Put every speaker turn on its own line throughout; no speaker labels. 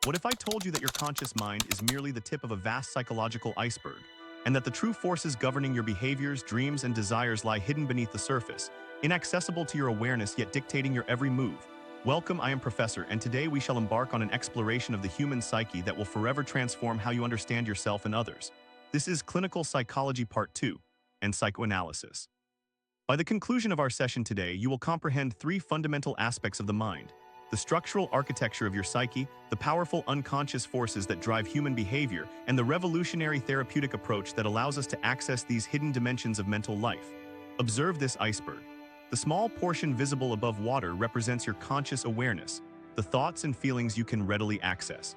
What if I told you that your conscious mind is merely the tip of a vast psychological iceberg, and that the true forces governing your behaviors, dreams, and desires lie hidden beneath the surface, inaccessible to your awareness yet dictating your every move? Welcome, I am Professor, and today we shall embark on an exploration of the human psyche that will forever transform how you understand yourself and others. This is Clinical Psychology Part 2 and Psychoanalysis. By the conclusion of our session today, you will comprehend three fundamental aspects of the mind: the structural architecture of your psyche, the powerful unconscious forces that drive human behavior, and the revolutionary therapeutic approach that allows us to access these hidden dimensions of mental life. Observe this iceberg. The small portion visible above water represents your conscious awareness, the thoughts and feelings you can readily access.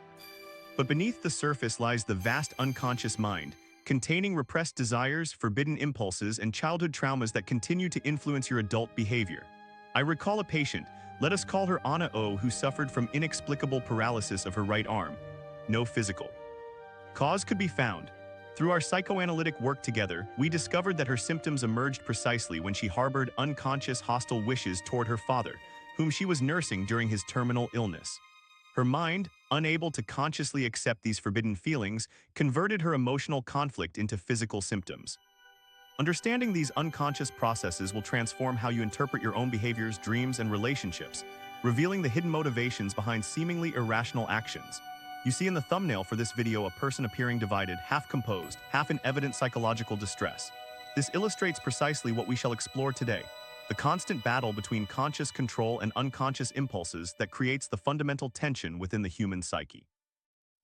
But beneath the surface lies the vast unconscious mind, containing repressed desires, forbidden impulses, and childhood traumas that continue to influence your adult behavior. I recall a patient, let us call her Anna O, who suffered from inexplicable paralysis of her right arm. No physical cause could be found. Through our psychoanalytic work together, we discovered that her symptoms emerged precisely when she harbored unconscious hostile wishes toward her father, whom she was nursing during his terminal illness. Her mind, unable to consciously accept these forbidden feelings, converted her emotional conflict into physical symptoms. Understanding these unconscious processes will transform how you interpret your own behaviors, dreams, and relationships, revealing the hidden motivations behind seemingly irrational actions. You see in the thumbnail for this video a person appearing divided, half composed, half in evident psychological distress. This illustrates precisely what we shall explore today: the constant battle between conscious control and unconscious impulses that creates the fundamental tension within the human psyche.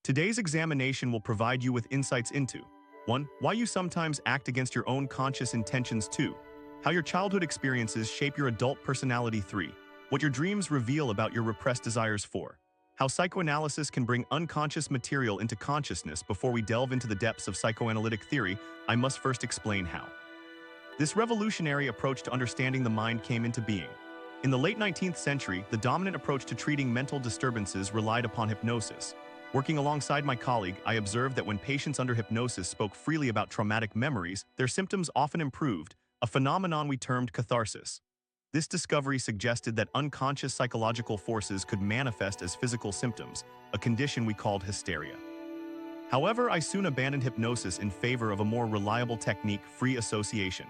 Today's examination will provide you with insights into 1. Why you sometimes act against your own conscious intentions. 2. How your childhood experiences shape your adult personality. 3. What your dreams reveal about your repressed desires. 4. How psychoanalysis can bring unconscious material into consciousness. Before we delve into the depths of psychoanalytic theory, I must first explain how this revolutionary approach to understanding the mind came into being. In the late 19th century, the dominant approach to treating mental disturbances relied upon hypnosis. Working alongside my colleague, I observed that when patients under hypnosis spoke freely about traumatic memories, their symptoms often improved, a phenomenon we termed catharsis. This discovery suggested that unconscious psychological forces could manifest as physical symptoms, a condition we called hysteria. However, I soon abandoned hypnosis in favor of a more reliable technique: free association.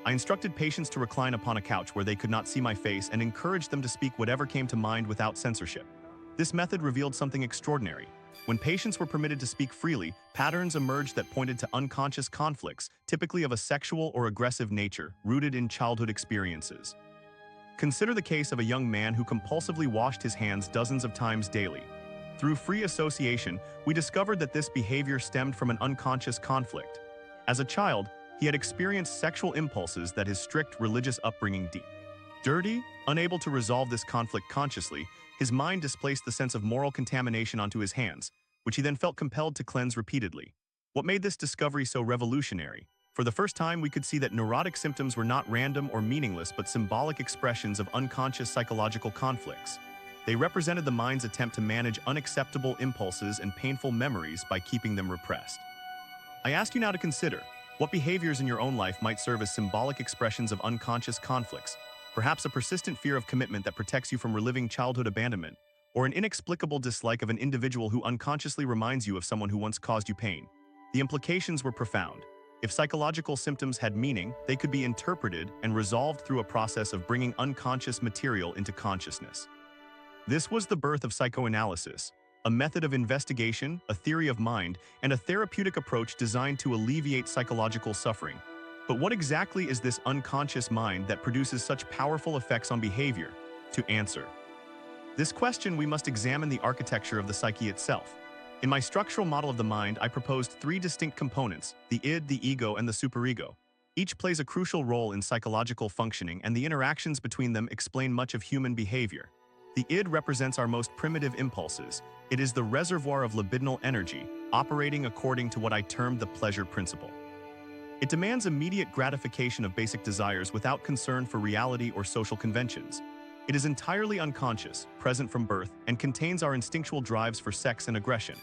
I instructed patients to recline upon a couch where they could not see my face and encouraged them to speak whatever came to mind without censorship. This method revealed something extraordinary. When patients were permitted to speak freely, patterns emerged that pointed to unconscious conflicts, typically of a sexual or aggressive nature, rooted in childhood experiences. Consider the case of a young man who compulsively washed his hands dozens of times daily. Through free association, we discovered that this behavior stemmed from an unconscious conflict. As a child, he had experienced sexual impulses that his strict religious upbringing deep. Dirty, unable to resolve this conflict consciously, his mind displaced the sense of moral contamination onto his hands, which he then felt compelled to cleanse repeatedly. What made this discovery so revolutionary? For the first time, we could see that neurotic symptoms were not random or meaningless but symbolic expressions of unconscious psychological conflicts. They represented the mind's attempt to manage unacceptable impulses and painful memories by keeping them repressed. I ask you now to consider, what behaviors in your own life might serve as symbolic expressions of unconscious conflicts? Perhaps a persistent fear of commitment that protects you from reliving childhood abandonment, or an inexplicable dislike of an individual who unconsciously reminds you of someone who once caused you pain. The implications were profound. If psychological symptoms had meaning, they could be interpreted and resolved through a process of bringing unconscious material into consciousness. This was the birth of psychoanalysis, a method of investigation, a theory of mind, and a therapeutic approach designed to alleviate psychological suffering. But what exactly is this unconscious mind that produces such powerful effects on behavior? To answer this question, we must examine the architecture of the psyche itself. In my structural model of the mind, I proposed three distinct components: the id, the ego, and the superego. Each plays a crucial role in psychological functioning, and the interactions between them explain much of human behavior. The id represents our most primitive impulses. It is the reservoir of libidinal energy, operating according to what I termed the pleasure principle. It demands immediate gratification of basic desires without concern for reality or social conventions. It is entirely unconscious, present from birth, and contains our instinctual drives for sex and aggression.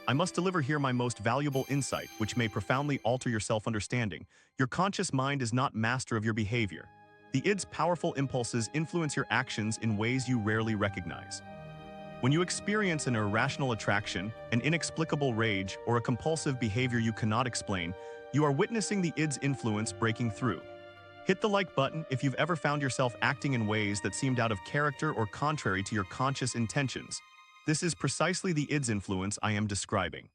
I must deliver here my most valuable insight, which may profoundly alter your self-understanding. Your conscious mind is not master of your behavior. The id's powerful impulses influence your actions in ways you rarely recognize. When you experience an irrational attraction, an inexplicable rage, or a compulsive behavior you cannot explain, you are witnessing the id's influence breaking through. Hit the like button if you've ever found yourself acting in ways that seemed out of character or contrary to your conscious intentions. This is precisely the id's influence I am describing.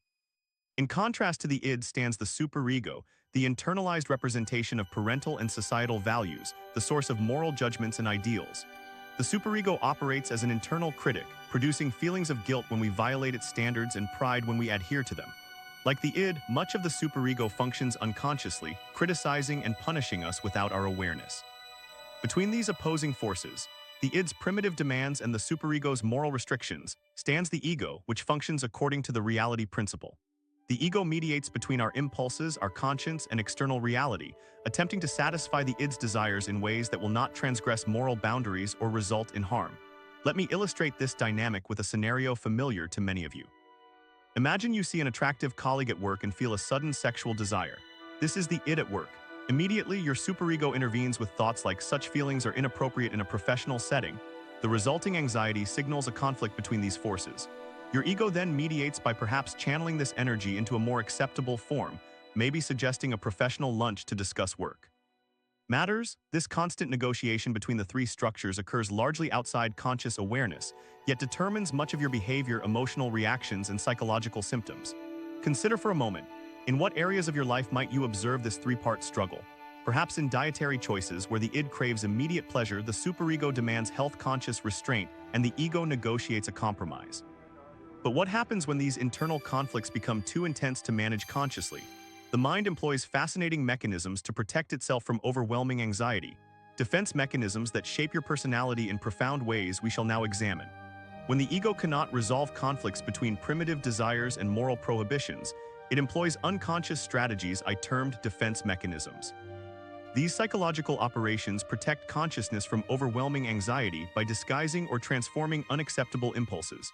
In contrast to the id stands the superego, the internalized representation of parental and societal values, the source of moral judgments and ideals. The superego operates as an internal critic, producing feelings of guilt when we violate its standards and pride when we adhere to them. Like the id, much of the superego functions unconsciously, criticizing and punishing us without our awareness. Between these opposing forces, the id's primitive demands and the superego's moral restrictions, stands the ego, which functions according to the reality principle. The ego mediates between our impulses, our conscience, and external reality, attempting to satisfy the id's desires in ways that will not transgress moral boundaries or result in harm. Let me illustrate this dynamic with a scenario familiar to many of you. Imagine you see an attractive colleague at work and feel a sudden sexual desire. This is the id at work. Immediately, your superego intervenes with thoughts like such feelings are inappropriate in a professional setting. The resulting anxiety signals a conflict between these forces. Your ego then mediates by perhaps channeling this energy into a more acceptable form, maybe suggesting a professional lunch to discuss work matters. This constant negotiation between the three structures occurs largely outside conscious awareness, yet determines much of your behavior, emotional reactions, and psychological symptoms. Consider for a moment, in what areas of your life might you observe this three-part struggle? Perhaps in dietary choices where the id craves immediate pleasure, the superego demands health-conscious restraint, and the ego negotiates a compromise. But what happens when these internal conflicts become too intense to manage consciously? The mind employs fascinating mechanisms to protect itself from overwhelming anxiety, defense mechanisms that shape your personality in profound ways we shall now examine. When the ego cannot resolve conflicts between primitive desires and moral prohibitions, it employs unconscious strategies I termed defense mechanisms. These psychological operations protect consciousness from overwhelming anxiety by disguising or transforming unacceptable impulses.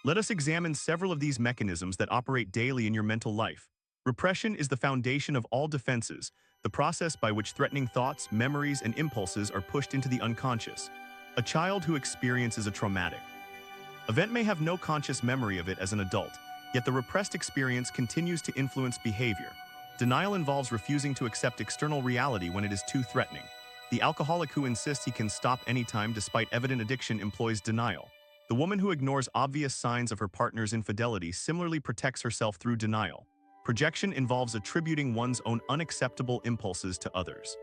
Let us examine several of these mechanisms that operate daily in your mental life. Repression is the foundation of all defenses, the process by which threatening thoughts, memories, and impulses are pushed into the unconscious. A child who experiences a traumatic event may have no conscious memory of it as an adult, yet the repressed experience continues to influence behavior. Denial involves refusing to accept external reality when it is too threatening. The alcoholic who insists he can stop anytime despite evident addiction employs denial. The woman who ignores obvious signs of her partner's infidelity similarly protects herself through denial. Projection involves attributing one's own unacceptable impulses to others.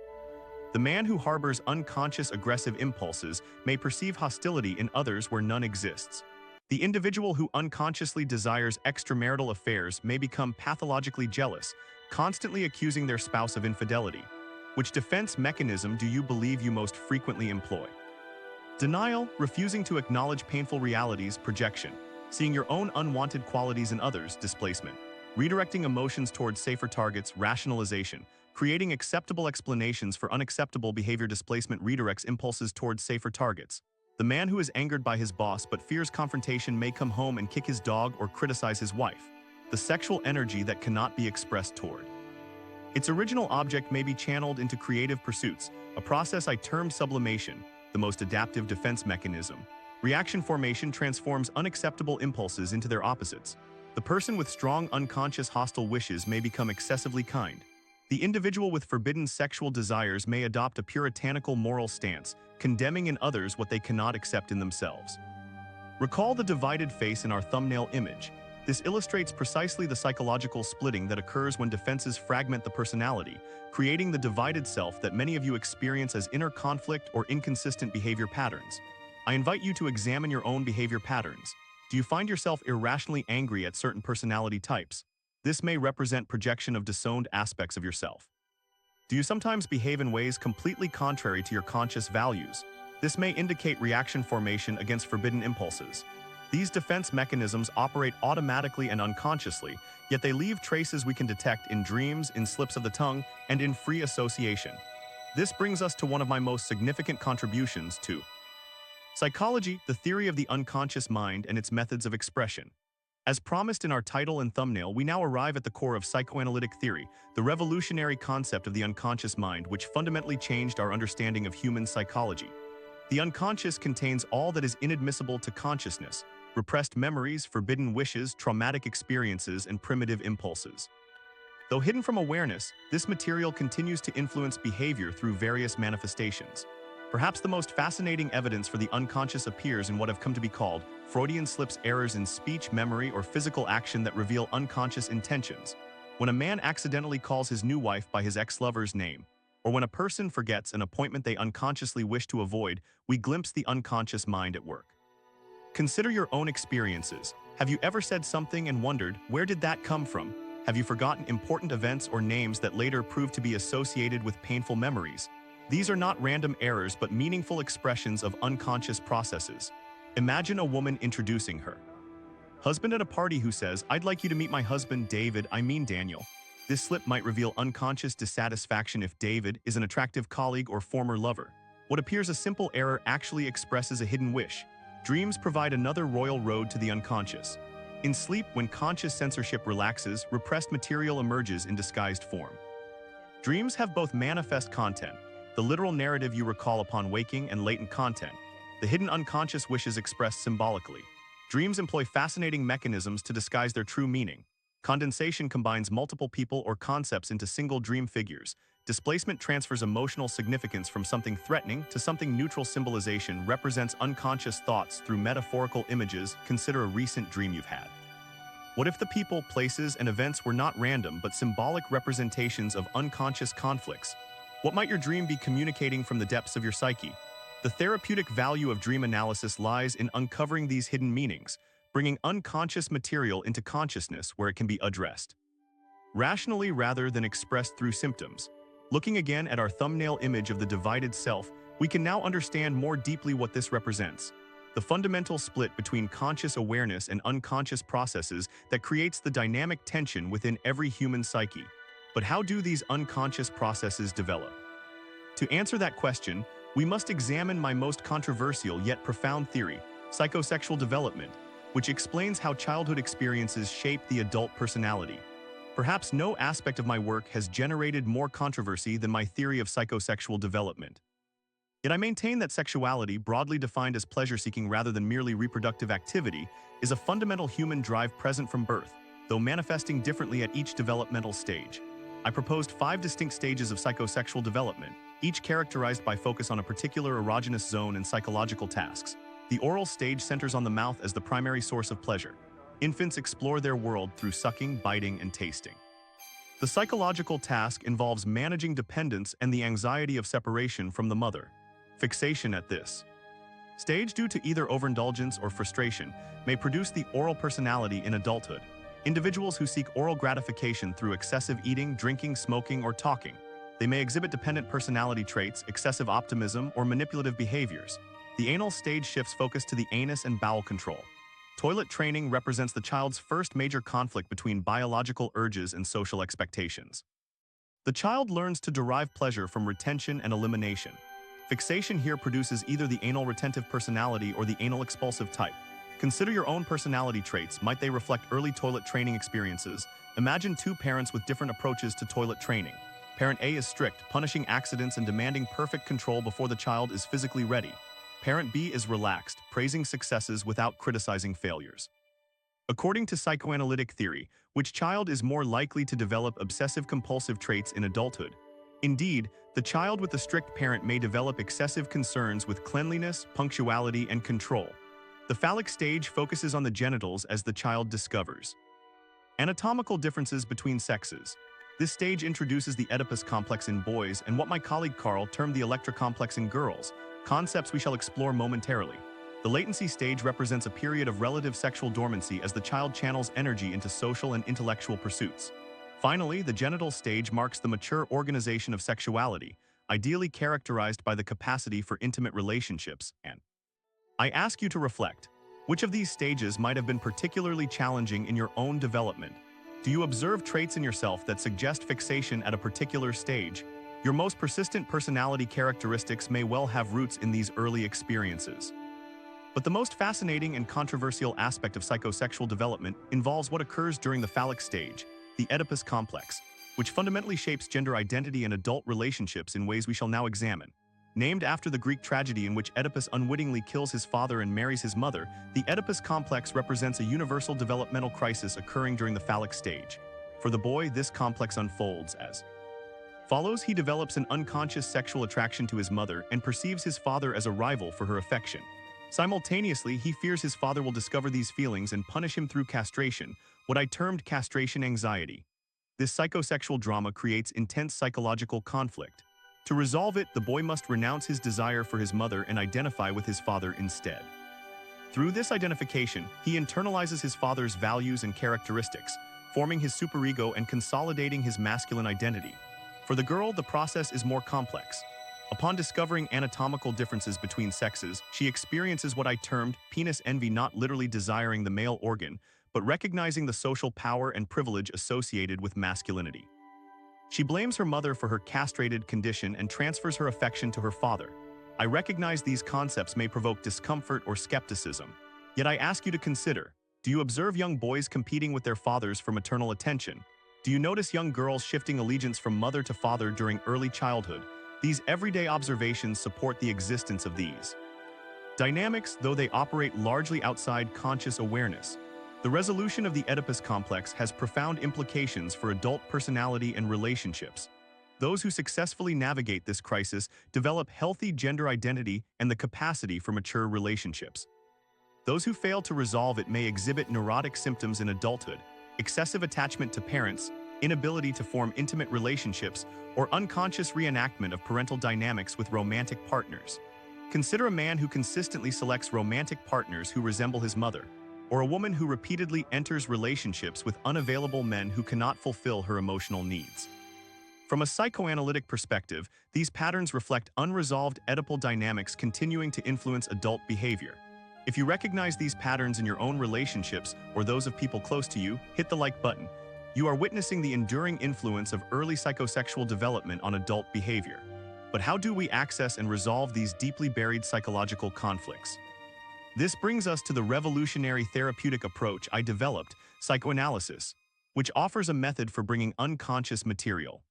The man who harbors unconscious aggressive impulses may perceive hostility in others where none exists. The individual who unconsciously desires extramarital affairs may become pathologically jealous, constantly accusing their spouse of infidelity. Which defense mechanism do you believe you most frequently employ? Denial, refusing to acknowledge painful realities. Projection, seeing your own unwanted qualities in others. Displacement, redirecting emotions towards safer targets. Rationalization, creating acceptable explanations for unacceptable behavior. Displacement redirects impulses towards safer targets. The man who is angered by his boss but fears confrontation may come home and kick his dog or criticize his wife. The sexual energy that cannot be expressed toward its original object may be channeled into creative pursuits, a process I termed sublimation, the most adaptive defense mechanism. Reaction formation transforms unacceptable impulses into their opposites. The person with strong unconscious hostile wishes may become excessively kind. The individual with forbidden sexual desires may adopt a puritanical moral stance, condemning in others what they cannot accept in themselves. Recall the divided face in our thumbnail image. This illustrates precisely the psychological splitting that occurs when defenses fragment the personality, creating the divided self that many of you experience as inner conflict or inconsistent behavior patterns. I invite you to examine your own behavior patterns. Do you find yourself irrationally angry at certain personality types? This may represent projection of disowned aspects of yourself. Do you sometimes behave in ways completely contrary to your conscious values? This may indicate reaction formation against forbidden impulses. These defense mechanisms operate automatically and unconsciously, yet they leave traces we can detect in dreams, in slips of the tongue, and in free association. This brings us to one of my most significant contributions to psychology, the theory of the unconscious mind and its methods of expression. As promised in our title and thumbnail, we now arrive at the core of psychoanalytic theory, the revolutionary concept of the unconscious mind, which fundamentally changed our understanding of human psychology. The unconscious contains all that is inadmissible to consciousness, repressed memories, forbidden wishes, traumatic experiences, and primitive impulses. Though hidden from awareness, this material continues to influence behavior through various manifestations. Perhaps the most fascinating evidence for the unconscious appears in what have come to be called Freudian slips, errors in speech, memory, or physical action that reveal unconscious intentions. When a man accidentally calls his new wife by his ex-lover's name, or when a person forgets an appointment they unconsciously wish to avoid, we glimpse the unconscious mind at work. Consider your own experiences. Have you ever said something and wondered, where did that come from? Have you forgotten important events or names that later proved to be associated with painful memories? These are not random errors but meaningful expressions of unconscious processes. Imagine a woman introducing her husband at a party who says, "I'd like you to meet my husband, David, I mean Daniel." This slip might reveal unconscious dissatisfaction if David is an attractive colleague or former lover. What appears a simple error actually expresses a hidden wish. Dreams provide another royal road to the unconscious. In sleep, when conscious censorship relaxes, repressed material emerges in disguised form. Dreams have both manifest content, the literal narrative you recall upon waking, and latent content, the hidden unconscious wishes expressed symbolically. Dreams employ fascinating mechanisms to disguise their true meaning. Condensation combines multiple people or concepts into single dream figures. Displacement transfers emotional significance from something threatening to something neutral. Symbolization represents unconscious thoughts through metaphorical images. Consider a recent dream you've had. What if the people, places, and events were not random but symbolic representations of unconscious conflicts? What might your dream be communicating from the depths of your psyche? The therapeutic value of dream analysis lies in uncovering these hidden meanings, bringing unconscious material into consciousness where it can be addressed rationally rather than expressed through symptoms. Looking again at our thumbnail image of the divided self, we can now understand more deeply what this represents. The fundamental split between conscious awareness and unconscious processes that creates the dynamic tension within every human psyche. But how do these unconscious processes develop? To answer that question, we must examine my most controversial yet profound theory, psychosexual development, which explains how childhood experiences shape the adult personality. Perhaps no aspect of my work has generated more controversy than my theory of psychosexual development. Yet I maintain that sexuality, broadly defined as pleasure-seeking rather than merely reproductive activity, is a fundamental human drive present from birth, though manifesting differently at each developmental stage. I proposed 5 distinct stages of psychosexual development, each characterized by focus on a particular erogenous zone and psychological tasks. The oral stage centers on the mouth as the primary source of pleasure. Infants explore their world through sucking, biting, and tasting. The psychological task involves managing dependence and the anxiety of separation from the mother. Fixation at this stage, due to either overindulgence or frustration, may produce the oral personality in adulthood. Individuals who seek oral gratification through excessive eating, drinking, smoking, or talking. They may exhibit dependent personality traits, excessive optimism, or manipulative behaviors. The anal stage shifts focus to the anus and bowel control. Toilet training represents the child's first major conflict between biological urges and social expectations. The child learns to derive pleasure from retention and elimination. Fixation here produces either the anal retentive personality or the anal expulsive type. Consider your own personality traits. Might they reflect early toilet training experiences? Imagine 2 parents with different approaches to toilet training. Parent A is strict, punishing accidents and demanding perfect control before the child is physically ready. Parent B is relaxed, praising successes without criticizing failures. According to psychoanalytic theory, which child is more likely to develop obsessive-compulsive traits in adulthood? Indeed, the child with a strict parent may develop excessive concerns with cleanliness, punctuality, and control. The phallic stage focuses on the genitals as the child discovers anatomical differences between sexes. This stage introduces the Oedipus complex in boys and what my colleague Carl termed the Electra complex in girls, concepts we shall explore momentarily. The latency stage represents a period of relative sexual dormancy as the child channels energy into social and intellectual pursuits. Finally, the genital stage marks the mature organization of sexuality, ideally characterized by the capacity for intimate relationships. And I ask you to reflect. Which of these stages might have been particularly challenging in your own development? Do you observe traits in yourself that suggest fixation at a particular stage? Your most persistent personality characteristics may well have roots in these early experiences. But the most fascinating and controversial aspect of psychosexual development involves what occurs during the phallic stage, the Oedipus complex, which fundamentally shapes gender identity and adult relationships in ways we shall now examine. Named after the Greek tragedy in which Oedipus unwittingly kills his father and marries his mother, the Oedipus complex represents a universal developmental crisis occurring during the phallic stage. For the boy, this complex unfolds as follows. He develops an unconscious sexual attraction to his mother and perceives his father as a rival for her affection. Simultaneously, he fears his father will discover these feelings and punish him through castration, what I termed castration anxiety. This psychosexual drama creates intense psychological conflict. To resolve it, the boy must renounce his desire for his mother and identify with his father instead. Through this identification, he internalizes his father's values and characteristics, forming his superego and consolidating his masculine identity. For the girl, the process is more complex. Upon discovering anatomical differences between sexes, she experiences what I termed penis envy, not literally desiring the male organ, but recognizing the social power and privilege associated with masculinity. She blames her mother for her castrated condition and transfers her affection to her father. I recognize these concepts may provoke discomfort or skepticism. Yet I ask you to consider, do you observe young boys competing with their fathers for maternal attention? Do you notice young girls shifting allegiance from mother to father during early childhood? These everyday observations support the existence of these dynamics, though they operate largely outside conscious awareness. The resolution of the Oedipus complex has profound implications for adult personality and relationships. Those who successfully navigate this crisis develop healthy gender identity and the capacity for mature relationships. Those who fail to resolve it may exhibit neurotic symptoms in adulthood, excessive attachment to parents, inability to form intimate relationships, or unconscious reenactment of parental dynamics with romantic partners. Consider a man who consistently selects romantic partners who resemble his mother, or a woman who repeatedly enters relationships with unavailable men who cannot fulfill her emotional needs. From a psychoanalytic perspective, these patterns reflect unresolved Oedipal dynamics continuing to influence adult behavior. If you recognize these patterns in your own relationships or those of people close to you, hit the like button. You are witnessing the enduring influence of early psychosexual development on adult behavior. But how do we access and resolve these deeply buried psychological conflicts? This brings us to the revolutionary therapeutic approach I developed, psychoanalysis, which offers a method for bringing unconscious material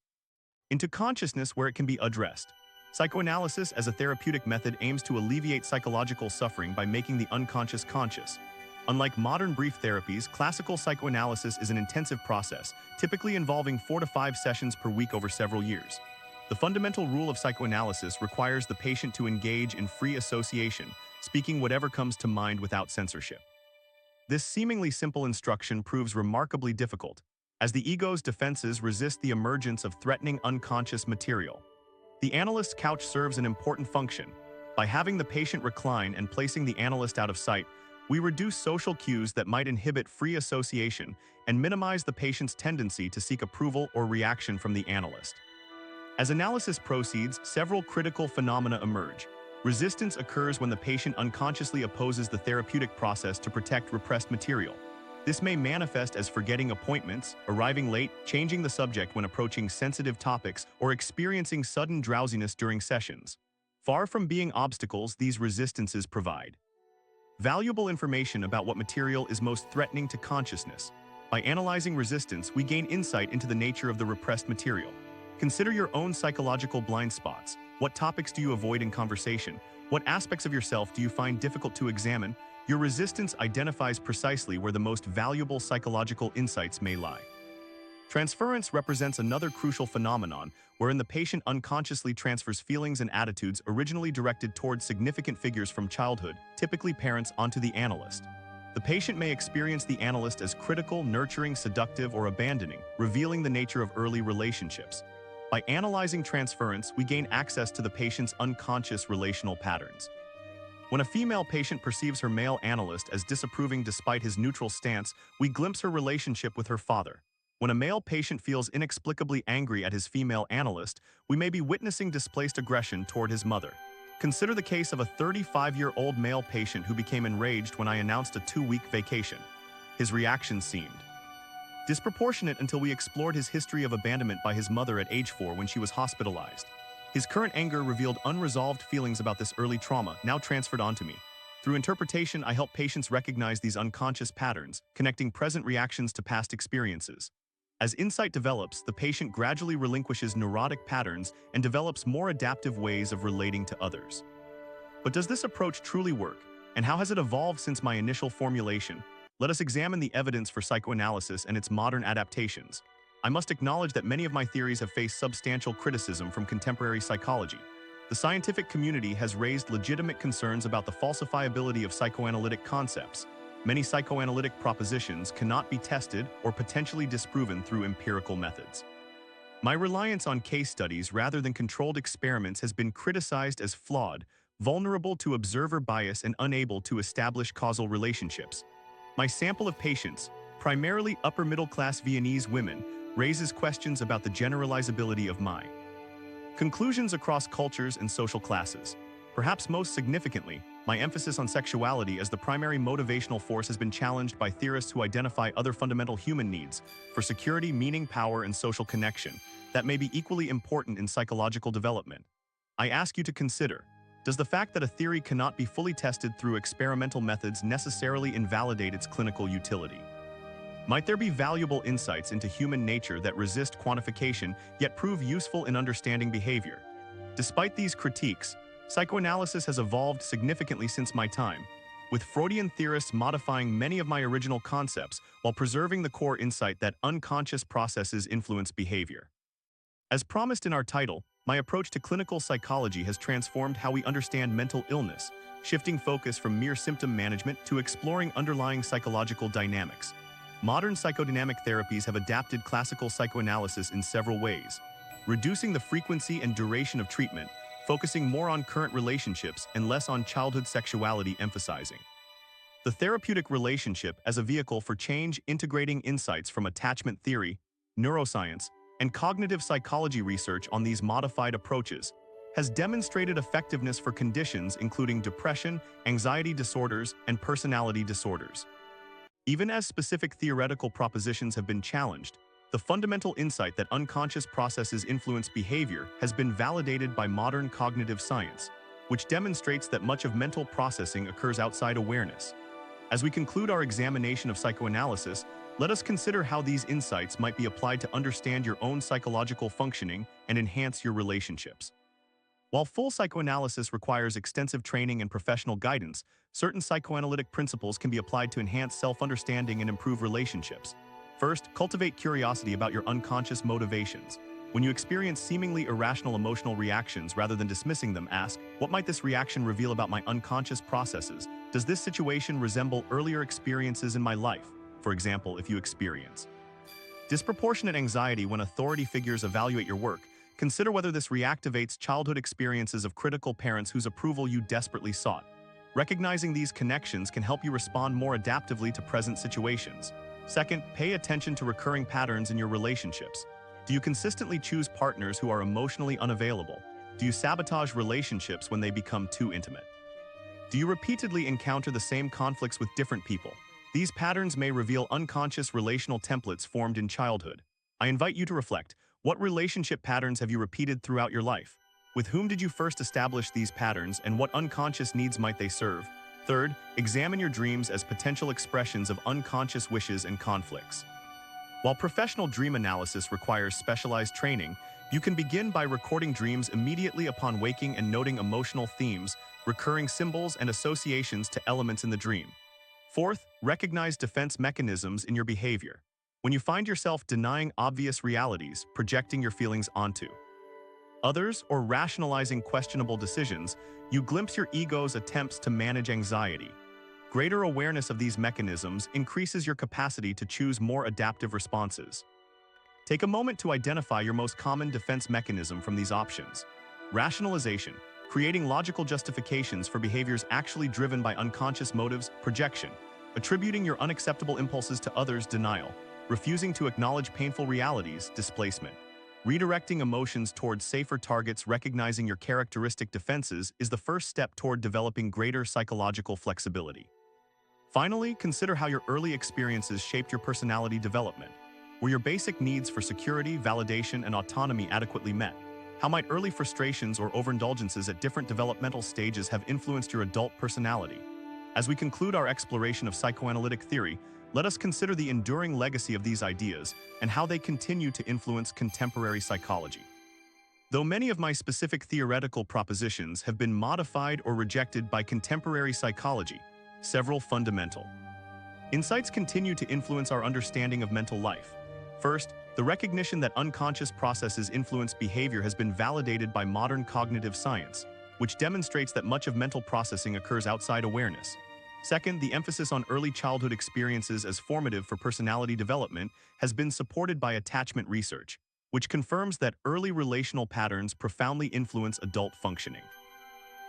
into consciousness where it can be addressed. Psychoanalysis as a therapeutic method aims to alleviate psychological suffering by making the unconscious conscious. Unlike modern brief therapies, classical psychoanalysis is an intensive process, typically involving 4 to 5 sessions per week over several years. The fundamental rule of psychoanalysis requires the patient to engage in free association, speaking whatever comes to mind without censorship. This seemingly simple instruction proves remarkably difficult, as the ego's defenses resist the emergence of threatening unconscious material. The analyst's couch serves an important function. By having the patient recline and placing the analyst out of sight, we reduce social cues that might inhibit free association and minimize the patient's tendency to seek approval or reaction from the analyst. As analysis proceeds, several critical phenomena emerge. Resistance occurs when the patient unconsciously opposes the therapeutic process to protect repressed material. This may manifest as forgetting appointments, arriving late, changing the subject when approaching sensitive topics, or experiencing sudden drowsiness during sessions. Far from being obstacles, these resistances provide valuable information about what material is most threatening to consciousness. By analyzing resistance, we gain insight into the nature of the repressed material. Consider your own psychological blind spots. What topics do you avoid in conversation? What aspects of yourself do you find difficult to examine? Your resistance identifies precisely where the most valuable psychological insights may lie. Transference represents another crucial phenomenon wherein the patient unconsciously transfers feelings and attitudes originally directed towards significant figures from childhood, typically parents, onto the analyst. The patient may experience the analyst as critical, nurturing, seductive, or abandoning, revealing the nature of early relationships. By analyzing transference, we gain access to the patient's unconscious relational patterns. When a female patient perceives her male analyst as disapproving despite his neutral stance, we glimpse her relationship with her father. When a male patient feels inexplicably angry at his female analyst, we may be witnessing displaced aggression toward his mother. Consider the case of a 35-year-old male patient who became enraged when I announced a 2-week vacation. His reaction seemed disproportionate until we explored his history of abandonment by his mother at age 4 when she was hospitalized. His current anger revealed unresolved feelings about this early trauma, now transferred onto me. Through interpretation, I help patients recognize these unconscious patterns, connecting present reactions to past experiences. As insight develops, the patient gradually relinquishes neurotic patterns and develops more adaptive ways of relating to others. But does this approach truly work? And how has it evolved since my initial formulation? Let us examine the evidence for psychoanalysis and its modern adaptations. I must acknowledge that many of my theories have faced substantial criticism from contemporary psychology. The scientific community has raised legitimate concerns about the falsifiability of psychoanalytic concepts. Many psychoanalytic propositions cannot be tested or potentially disproven through empirical methods. My reliance on case studies rather than controlled experiments has been criticized as flawed, vulnerable to observer bias, and unable to establish causal relationships. My sample of patients, primarily upper-middle-class Viennese women, raises questions about the generalizability of my conclusions across cultures and social classes. Perhaps most significantly, my emphasis on sexuality as the primary motivational force has been challenged by theorists who identify other fundamental human needs for security, meaning, power, and social connection that may be equally important in psychological development. I ask you to consider, does the fact that a theory cannot be fully tested through experimental methods necessarily invalidate its clinical utility? Might there be valuable insights into human nature that resist quantification yet prove useful in understanding behavior? Despite these critiques, psychoanalysis has evolved significantly since my time, with Freudian theorists modifying many of my original concepts while preserving the core insight that unconscious processes influence behavior. As promised in our title, my approach to clinical psychology has transformed how we understand mental illness, shifting focus from mere symptom management to exploring underlying psychological dynamics. Modern psychodynamic therapies have adapted classical psychoanalysis in several ways, reducing the frequency and duration of treatment, focusing more on current relationships and less on childhood sexuality, emphasizing the therapeutic relationship as a vehicle for change, integrating insights from attachment theory, neuroscience, and cognitive psychology. Research on these modified approaches has demonstrated effectiveness for conditions including depression, anxiety disorders, and personality disorders. Even as specific theoretical propositions have been challenged, the fundamental insight that unconscious processes influence behavior has been validated by modern cognitive science, which demonstrates that much of mental processing occurs outside awareness. As we conclude our examination of psychoanalysis, let us consider how these insights might be applied to understand your own psychological functioning and enhance your relationships. While full psychoanalysis requires extensive training and professional guidance, certain psychoanalytic principles can be applied to enhance self-understanding and improve relationships. First, cultivate curiosity about your unconscious motivations. When you experience seemingly irrational emotional reactions, rather than dismissing them, ask, what might this reaction reveal about my unconscious processes? Does this situation resemble earlier experiences in my life? For example, if you experience disproportionate anxiety when authority figures evaluate your work, consider whether this reactivates childhood experiences of critical parents whose approval you desperately sought. Recognizing these connections can help you respond more adaptively to present situations. Second, pay attention to recurring patterns in your relationships. Do you consistently choose partners who are emotionally unavailable? Do you sabotage relationships when they become too intimate? Do you repeatedly encounter the same conflicts with different people? These patterns may reveal unconscious relational templates formed in childhood. I invite you to reflect. What relationship patterns have you repeated throughout your life? With whom did you first establish these patterns, and what unconscious needs might they serve? Third, examine your dreams as potential expressions of unconscious wishes and conflicts. While professional dream analysis requires specialized training, you can begin by recording dreams immediately upon waking and noting emotional themes, recurring symbols, and associations to elements in the dream. Fourth, recognize defense mechanisms in your behavior. When you find yourself denying obvious realities, projecting your feelings onto others, or rationalizing questionable decisions, you glimpse your ego's attempts to manage anxiety. Greater awareness of these mechanisms increases your capacity to choose more adaptive responses. Take a moment to identify your most common defense mechanism from these options. Rationalization, creating logical justifications for behaviors actually driven by unconscious motives. Projection, attributing your unacceptable impulses to others. Denial, refusing to acknowledge painful realities. Displacement, redirecting emotions towards safer targets. Recognizing your characteristic defenses is the first step toward developing greater psychological flexibility. Finally, consider how your early experiences shaped your personality development. Were your basic needs for security, validation, and autonomy adequately met? How might early frustrations or overindulgences at different developmental stages have influenced your adult personality? As we conclude our exploration of psychoanalytic theory, let us consider the enduring legacy of these ideas and how they continue to influence contemporary psychology. Though many of my specific theoretical propositions have been modified or rejected by contemporary psychology, several fundamental insights continue to influence our understanding of mental life. First, the recognition that unconscious processes influence behavior has been validated by modern cognitive science, which demonstrates that much of mental processing occurs outside awareness. Second, the emphasis on early childhood experiences as formative for personality development has been supported by attachment research, which confirms that early relational patterns profoundly influence adult functioning.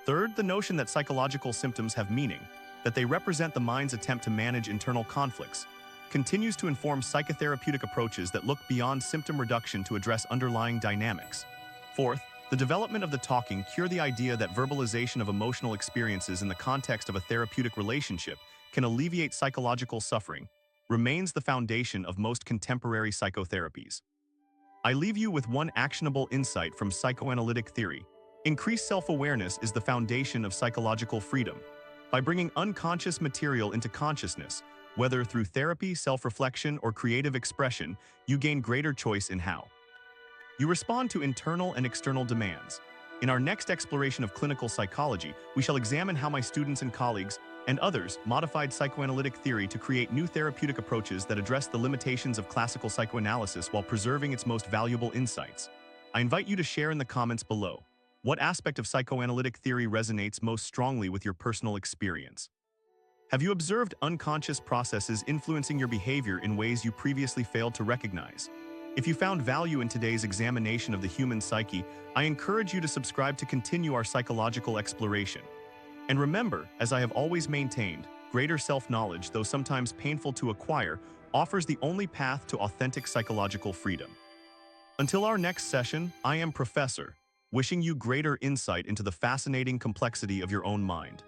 Third, the notion that psychological symptoms have meaning, that they represent the mind's attempt to manage internal conflicts, continues to inform psychotherapeutic approaches that look beyond symptom reduction to address underlying dynamics. Fourth, the development of the talking cure, the idea that verbalization of emotional experiences in the context of a therapeutic relationship can alleviate psychological suffering, remains the foundation of most contemporary psychotherapies. I leave you with one actionable insight from psychoanalytic theory. Increased self-awareness is the foundation of psychological freedom. By bringing unconscious material into consciousness, whether through therapy, self-reflection, or creative expression, you gain greater choice in how you respond to internal and external demands. In our next exploration of clinical psychology, we shall examine how my students and colleagues, and others, modified psychoanalytic theory to create new therapeutic approaches that address the limitations of classical psychoanalysis while preserving its most valuable insights. I invite you to share in the comments below. What aspect of psychoanalytic theory resonates most strongly with your personal experience? Have you observed unconscious processes influencing your behavior in ways you previously failed to recognize? If you found value in today's examination of the human psyche, I encourage you to subscribe to continue our psychological exploration. And remember, as I have always maintained, greater self-knowledge, though sometimes painful to acquire, offers the only path to authentic psychological freedom. Until our next session, I am Professor, wishing you greater insight into the fascinating complexity of your own mind.